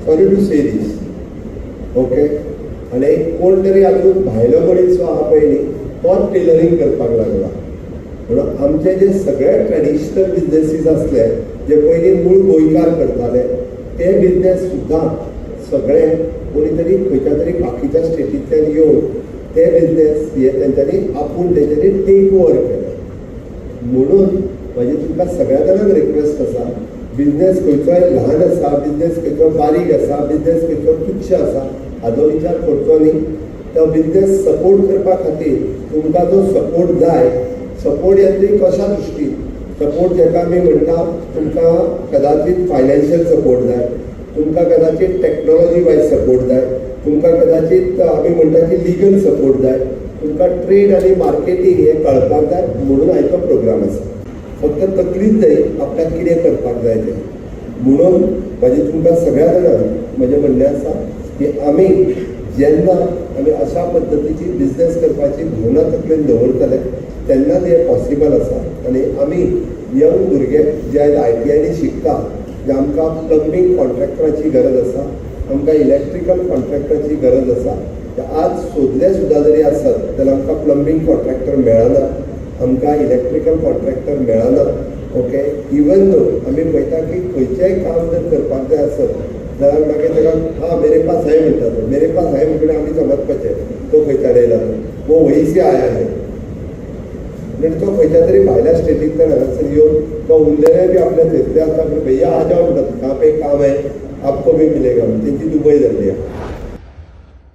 Sorry to say this, okay. आनी कोण तरी अजून भायलो मनीस जो आहा पळय न्ही तोच टेलरिंग करपाक लागला. म्हणून आमचे जे सगळे ट्रेडिशनल बिजनेसीस असले जे पयलीं मूळ गोंयकार करताले ते बिजनेस सुद्दां सगळे कोणी तरी खंयच्या तरी बाकीच्या स्टेटींतल्यान येवन ते बिजनेस हे तेंच्यांनी आपूण तेंच्यांनी टेक ओवर केले. म्हणून म्हाजी तुमकां सगळ्या जाणांक रिक्वेस्ट आसा, बिजनेस खंयचोय ल्हान आसा, बिजनेस खंयचो बारीक आसा, बिजनेस खंयचो तुच्छ आसा हाचो विचार करचो न्ही. तो बिजनेस सपोर्ट करपा खातीर तुमकां जो सपोर्ट जाय, सपोर्ट येतली कशा दृश्टीन, सपोर्ट जेका आमी म्हणटा तुमकां कदाचित फायनान्शियल सपोर्ट जाय, तुमकां कदाचित टॅक्नॉलॉजी वायज सपोर्ट जाय, तुमकां कदाचित आमी म्हणटा की लिगल सपोर्ट जाय, तुमकां ट्रेड आनी मार्केटींग हें कळपाक जाय. म्हणून आयचो प्रोग्राम आसा. फक्त तकलीच जाय आपल्याक कितें करपाक जाय तें. म्हणून म्हाजें तुमकां सगळ्या जाणांक म्हजें म्हणणें आसा की आमी जेन्ना आमी अशा पद्दतीची बिजनेस करपाची भावना तकलेन दवरतले तेन्नाच हें पॉसिबल आसा. आनी आमी यंग भुरगे जे आयज ITI शिकता, जे आमकां प्लंबींग कॉन्ट्रॅक्टराची गरज आसा, आमकां इलेक्ट्रिकल कॉन्ट्रॅक्टराची गरज आसा. आज सोदले सुद्दां जरी आसत जाल्यार आमकां प्लंबींग कॉन्ट्रॅक्टर मेळना, आमकां इलेक्ट्रिकल कॉन्ट्रॅक्टर मेळना. ओके. इवन दो आमी पळयता की खंयचेंय काम जर करपाक जाय आसत जाल्यार मागीर ताका मेरे पास है म्हणटा तो. मेरे पास है म्हणटकीर आमी समजपाचें तो खंयच्यान येयला तो, वो वहीं से आया है. म्हणजे तो खंयच्या तरी भायल्या स्टेटींतल्यान हांगासर येवन तो उरलेले बी आपल्या थंयसले आसता. भैया आ जाओ म्हणटात, कहाँ पे काम है आपको भी मिलेगा. तेंची दुबय जाल्ली आहा.